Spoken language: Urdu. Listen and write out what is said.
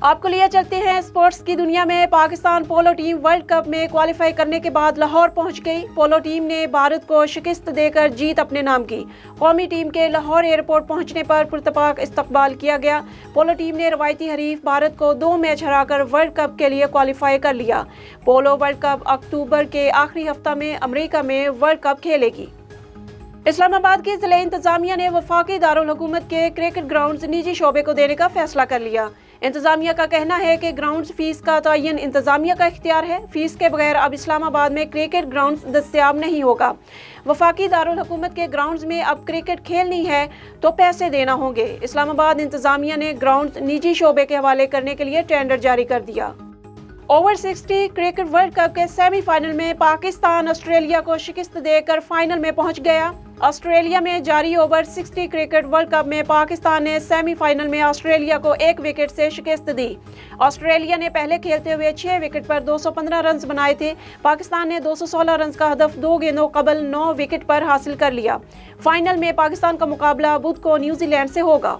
آپ کو لیا چلتے ہیں اسپورٹس کی دنیا میں۔ Pakistan polo team world cup میں کوالیفائی کرنے کے بعد لاہور پہنچ گئی۔ پولو ٹیم نے بھارت کو شکست دے کر جیت اپنے نام کی۔ قومی ٹیم کے لاہور ایئرپورٹ پہنچنے پر پرتپاک استقبال کیا گیا۔ پولو ٹیم نے روایتی حریف بھارت کو 2 میچ ہرا کر ورلڈ کپ کے لیے کوالیفائی کر لیا۔ پولو ورلڈ کپ اکتوبر کے آخری ہفتہ میں امریکہ میں ورلڈ کپ کھیلے گی۔ اسلام آباد کی ضلع انتظامیہ نے وفاقی دارالحکومت کے کرکٹ گراؤنڈز نجی شعبے کو دینے کا فیصلہ کر لیا۔ انتظامیہ کا کہنا ہے کہ گراؤنڈز فیس کا تعین انتظامیہ کا اختیار ہے۔ فیس کے بغیر اب اسلام آباد میں کرکٹ گراؤنڈز دستیاب نہیں ہوگا۔ وفاقی دارالحکومت کے گراؤنڈز میں اب کرکٹ کھیلنی ہے تو پیسے دینا ہوں گے۔ اسلام آباد انتظامیہ نے گراؤنڈز نجی شعبے کے حوالے کرنے کے لیے ٹینڈر جاری کر دیا۔ اوور 60 کرکٹ ورلڈ کپ کے سیمی فائنل میں پاکستان آسٹریلیا کو شکست دے کر فائنل میں پہنچ گیا۔ آسٹریلیا میں جاری اوور 60 کرکٹ ورلڈ کپ میں پاکستان نے سیمی فائنل میں آسٹریلیا کو 1 وکٹ سے شکست دی۔ آسٹریلیا نے پہلے کھیلتے ہوئے 6 وکٹ پر 215 رنز بنائے تھے۔ پاکستان نے 216 رنز کا ہدف 2 گیندوں قبل 9 وکٹ پر حاصل کر لیا۔ فائنل میں پاکستان کا مقابلہ بدھ کو نیوزی لینڈ سے ہوگا۔